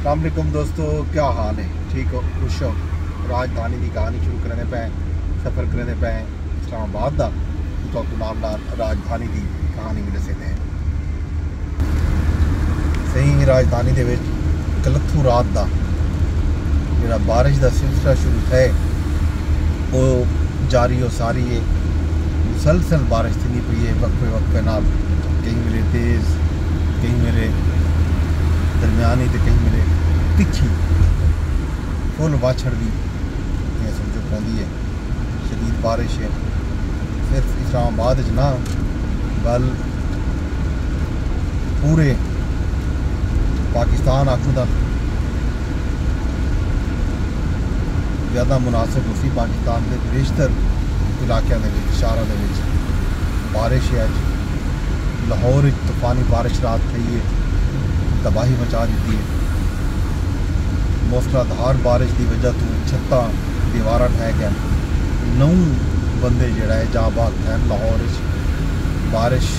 السلام علیکم دوستو، کیا حال ہے؟ ٹھیک ہو؟ خوش ہو؟ راجدھانی کی کہانی شروع کرنے پہ سفر کرنے پہ اسلام آباد کا تو نام راجدھانی کی کہانی مل سکتے ہیں. صحیح راجدھانی دے وچ کلتھو رات دا جڑا بارش دا سلسلہ شروع ہے وہ جاری و ساری ہے. مسلسل بارش تھی پئی ہے وقفے وقفے نال، کہیں میرے تیز، کہیں میرے درمیانی تے کہیں میرے تکھی فل واچھڑ بھی یہ سمجھو پوندی ہے. شدید بارش ہے صرف اسلام آباد چ نہ بل پورے پاکستان آخو دا زیادہ مناسب اسی پاکستان کے بیشتر علاقوں کے شہروں کے بارش ہے. لاہور طوفانی بارش رات تھی ہے، تباہی مچا دیتی ہے. موسلادھار بارش کی وجہ تو چھتاں دیواراں ڈھہ گئے. 9 بندے جڑا ہے جاں باغ ہیں لاہور بارش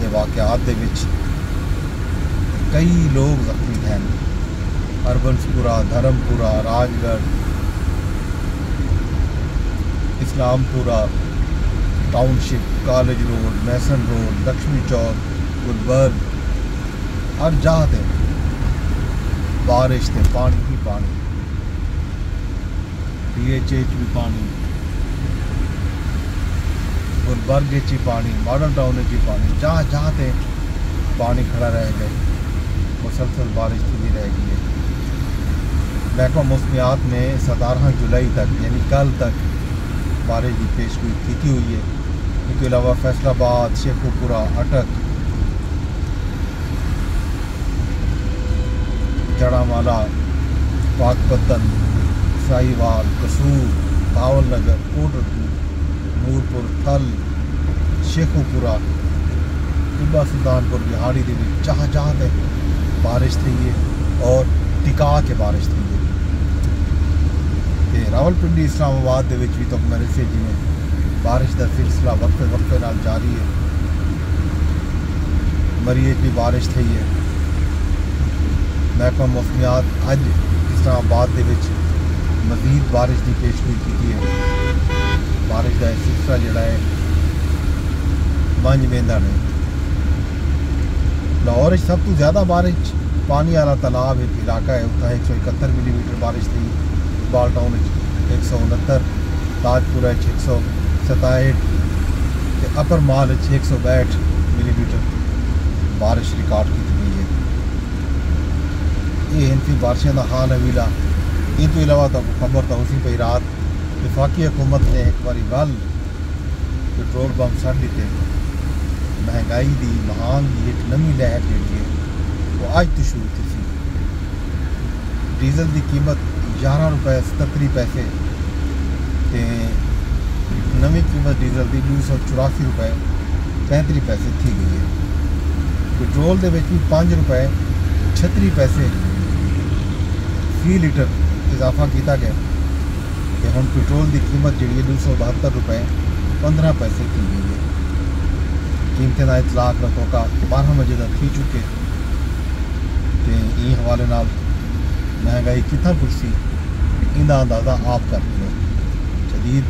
کے واقعات دے وچ. کئی لوگ زخمی ہیں. اربنسپورہ، دھرمپورہ، راج گڑھ، Islampura township, college road, Mason road, Lakshmi Chowk, Gulberg, ہر جگہ تے بارش تے پانی ہی پانی. DH بھی پانی، گلبرگ ہی پانی، ماڈل ٹاؤن ہی پانی، جہاں جہاں تے پانی کھڑا رہ گئے. مسلسل بارش کی رہ گئی ہے. محکمہ موسمیات میں 17 جولائی تک یعنی کل تک بارش کی پیشگوئی کی ہوئی ہے. اس کے علاوہ فیصل آباد، شیخوپورہ، اٹک، جڑا مالا، پاک پتن، ساہیوال، قصور، بھاول نگر، کوٹرکو، نورپور، تھل، شیخوپورہ، ٹبا سلطانپور، بہاڑی دے جہاں جہاں تے بارش تھی ہے اور ٹکا کے بارش تھی ہے. راول پنڈی اسلام آباد دے وچ بھی تک میرے سے جی بارش کا سلسلہ وقفے وقفے نال جاری ہے. مریچ بھی بارش تھی ہے. محکمہ موسمیات اج اسلام آباد دے وچ مزید بارش کی پیشگوئی کی ہے. بارش کا سلسلہ جڑا ہے بنج ویندا نہیں. لاہور سب تو زیادہ بارش پانی والا تالاب ایک علاقہ ہے، اتنا 171 ملی میٹر بارش تھی. اقبال ٹاؤن 169، تاجپورہ 167، اپر مال 162 ملی میٹر بارش ریکارڈ کی گئی ہے. یہ انتی بارشیں کا حال حویلا. یہ تو علاوہ تو خبر تو اسی پہ رات وفاقی حکومت نے ایک باری ول پٹرول پمپ سٹ دیتے. مہنگائی دی مہانگ کی ایک نمی لہر جیڑی ہے وہ اج تو شروع تھی سی. ڈیزل دی قیمت 11 روپے 77 پیسے تے نویں قیمت ڈیزل دی 284 روپے 35 پیسے تھی گئی ہے. پٹرول دے وچ بھی 5 روپے 36 پیسے فی لیٹر اضافہ کیتا گیا کہ ہن پٹرول دی قیمت جڑی ہے 272 روپے 15 پیسے کی گئی ہے. قیمتیں کا اطلاق رکھو کا 12 بجے تک تھی چکے تے این حوالے نال مہنگائی کتنا پڑسی ان کا اندازہ آپ کر لو. شدید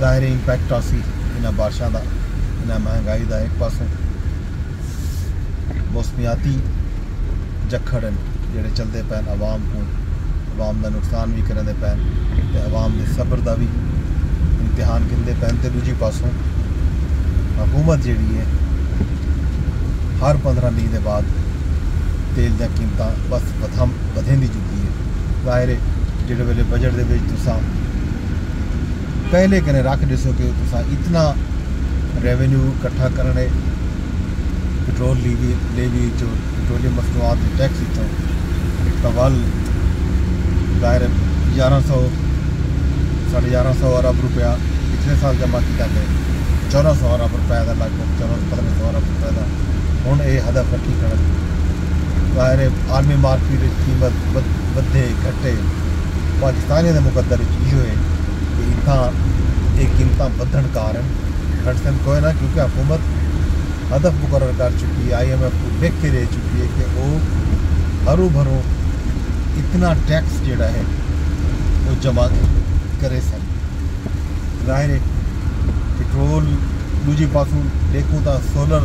ظاہر امپیکٹ آسی انہاں بارشاں دا، انہاں مہنگائی دا. ایک پاسوں موسمیاتی جکھڑن جڑے چلتے پین عوام کو، عوام دا نقصان بھی کرتے پین تے عوام دے صبر دا بھی امتحان کرتے پین. تے دوجی پاسوں حکومت جیڑی ہے ہر 15 دن کے بعد تیل دیا قیمتاں بس بدھیں دی چکی ہے. ظاہر ہے جڑے ویلے بجٹ دے وچ تساں پہلے کنے رکھ دسو کہ تساں اتنا ریونیو کٹھا کرنے پٹرول لیوی جو پیٹرولیم مصنوعات کے ٹیکس ول ظاہر 1100 1150 ارب روپیہ پچھلے سال جمع کیا گیا. 1400 ارب روپے کا لگ بھگ 1400 ارب روپے کا ہوں یہ ہدف رکھی کھڑا. ظاہر ہے عالمی مارکیٹ قیمت بدھے گھٹے پاکستانی کے مقدر یہ ہے کہ اتنا یہ قیمت بدھن کارن گھٹ سن کوئی نہ، کیونکہ حکومت ہدف مقرر کر چکی ہے, IMF کو لکھ کے دے چکی ہے کہ وہ ہرو بھرو اتنا ٹیکس جڑا ہے وہ جمع کرے سن. ظاہر ہے پٹرول دوجی پاسوں دیکھوں تو سولر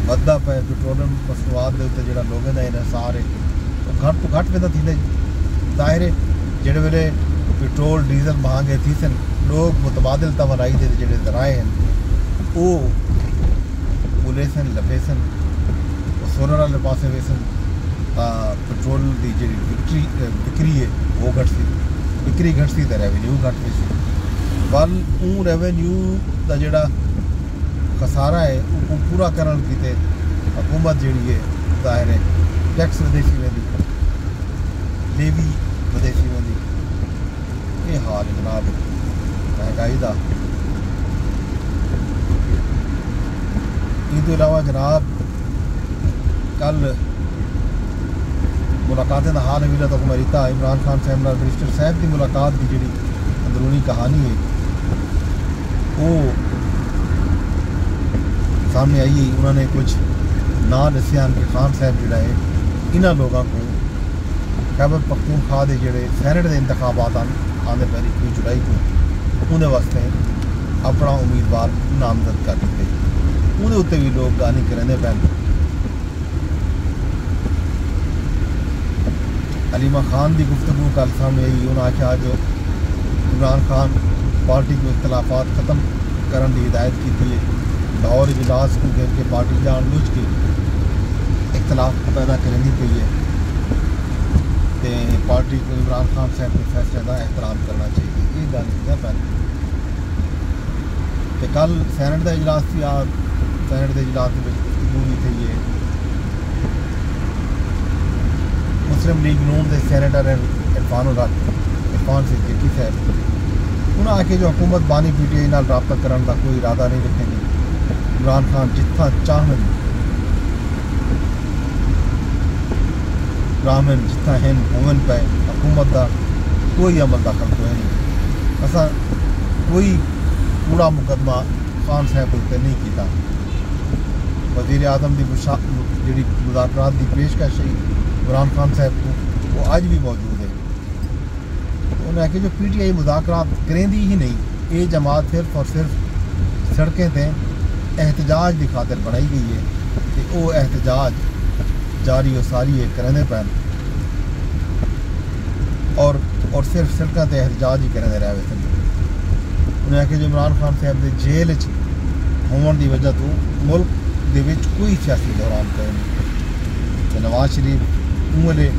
ودتا پہ پٹرولیم مصنوعات کے اتنے جڑا لوگوں کا انحصار ہے وہ گھٹ تو گھٹ پہ تھی. ظاہر ہے جڑے ویلے پٹرول ڈیزل مہنگے تھی سن لوگ متبادل توانائی کے جڑے ذرائع ہیں وہ بولے سن لبے سن وہ سولر والے پاسے وے سن. پٹرول کی جی بکری ہے وہ گھٹ سی, بکری گھٹ سی تو ریونیو گھٹ پی سی. ول اون ریونیو کا جڑا خسارہ ہے وہ پورا کرن کیتے حکومت جڑی ہے ظاہر ہے ٹیکس ودیسی ویندی, لیوی ودیسی ویندی. یہ حال ہے جناب مہنگائی کا. اس علاوہ جناب کل ملاقاتیں کا حال حویلت حکمریتا عمران خان صاحب نال منسٹر صاحب کی ملاقات کی جڑی اندرونی کہانی ہے وہ سامنے آئی ہے. انہوں نے کچھ نا دسیا کہ خان صاحب جڑا ہے انہاں لوگوں کو خیبر پختونخوا دے جڑے سینٹ دے انتخابات آنے پہ 21 جولائی کو انہیں واسطے اپنا امیدوار نامزد کر دیتے. انہیں اتنے بھی لوگ گانی کرنے پہ. علیمہ خان کی گفتگو کل سامنے آئی. انہوں نے آخیا جو عمران خان پارٹی کو اختلافات ختم کرنے کی ہدایت کی ہے, لاہور اجلاس کو گھر کے پارٹی جان بوجھ کے اختلاف پیدا کرنی پی ہے تو پارٹی کو عمران خان صاحب کے فیصلے کا احترام کرنا چاہیے. یہ گل ہے پہلے کہ کل سینٹ کا اجلاس تھی. سینٹ کے اجلاس میں گفتگو بھی تھی ہے. مسلم لیگ نون کے سینیٹر عرفان صدیقی صاحب انہوں نے آخیا جو حکومت بانی PTI نال رابطہ کرنے کا کوئی ارادہ نہیں رکھیں گی. عمران خان جتنا چاہن رامن جتنا ہیں ہوون پہ حکومت کا کوئی عمل دخل کوئی نہیں. اصا کوئی کوڑا مقدمہ خان صاحب اتنے نہیں کیتا. وزیر اعظم کی جڑی مذاکرات کی پیشکش ہے عمران خان صاحب کو وہ اج بھی موجود ہے. انہوں نے آخیا جو PTI مذاکرات کریں دی ہی نہیں, یہ جماعت صرف اور صرف سڑکیں تے احتجاج کی خاطر بنائی گئی ہے کہ وہ احتجاج جاری و ساری ہے کرنے پہ اور صرف سڑکوں تے احتجاج ہی کرنے رہے تھے. انہوں نے آخیا جو عمران خان صاحب کے جیل ہون کی وجہ تو ملک دے وچ کوئی سیاسی دوران کوئی نہیں. نواز شریف ویلے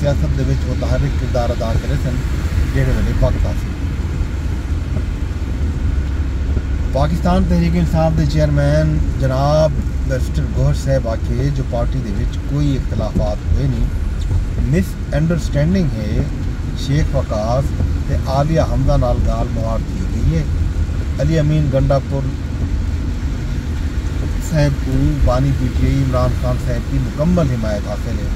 سیاست دے وچ متحرک کردار ادا کرے سن جہے ویلے وقت آ سی. پاکستان تحریک انصاف کے چیئرمین جناب بیرسٹر گوہر صاحب آکھے جو پارٹی دے وچ کوئی اختلافات ہوئے نہیں, مس انڈرسٹینڈنگ ہے شیخ وقاص تے عالیہ حمزہ نال گال موار کی گئی ہے. علی امین گنڈا پور صاحب کو بانی PTI عمران خان صاحب کی مکمل حمایت حاصل ہے.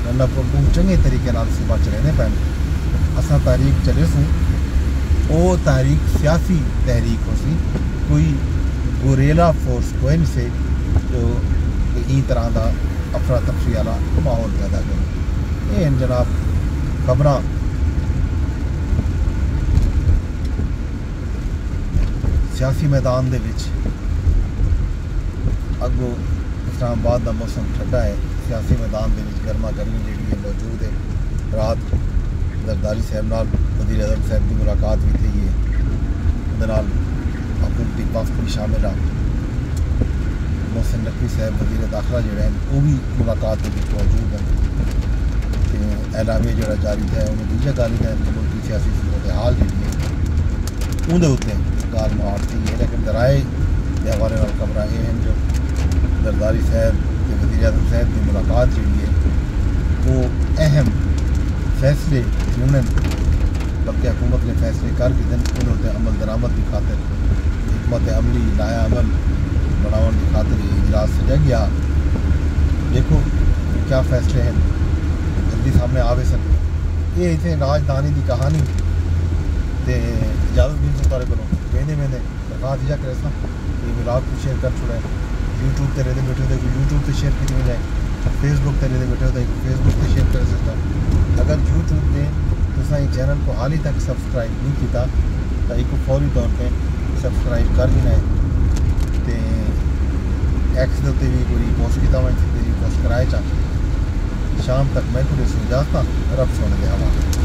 گنڈا پور کو چنگے طریقے نال صبح چلنے پہ اساں تحریک چلے سوں وہ تحریک سیاسی تحریک ہو سی, کوئی گوریلا فورس کوئی نہیں سے جو ای طرح کا افراتفری والا ماحول پیدا کرے. یہ جناب خبر سیاسی میدان دے وچ اگوں اسلام آباد کا موسم ٹھنڈا ہے. سیاسی میدان دے وچ گرما گرمی جہی ہے موجود ہے. رات زرداری صاحب نال وزیر اعظم صاحب کی ملاقات بھی تھی ہے, حکومتی وفد بھی شامل ہے. محسن نقوی صاحب وزیر داخلہ جڑے ہیں وہ بھی ملاقات کے موجود ہیں. اعلامیہ جڑا جاری ہے انہیں دوجا گل ہے کہ ملکی سیاسی صورت حال جی ہے اندر اتنے گال مارتی ہے. لیکن ذرائع کے حوالے خبر یہ ہیں جو زرداری صاحب کے وزیر اعظم صاحب کی ملاقات جی ہے وہ اہم فیصلے بلکہ حکومت نے فیصلے کر کے دن انہوں عمل درآمد کی خاطر حکمت عملی لایا عمل بناؤ کی خاطر یہ اجلاس سجا گیا. دیکھو کیا فیصلے ہیں جلدی سامنے آوے سن. یہ اتنے راجدھانی کی کہانی تے اجازت بھی سارے کو وہدے درخواست یہ کرے سن یہ ملاق کو شیئر کر چھوڑے یوٹیوب تے رہتے بیٹھے ہوتے یوٹیوب تے شیئر کی جائے فیس بک تے رہتے بیٹھے ہوتے فیس بک تے شیئر کر سکتا اگر یوٹیوب تے تو یہ چینل کو حال ہی تک سبسکرائب نہیں کیتا تو ایک فوری طور پہ سبسکرائب کر دینا ہے تے ایکس دے بھی کوئی پوسٹ کیتا ہوا پوسٹ کرائے چاہ شام تک میں کو اجازت رب سونے دے حوالے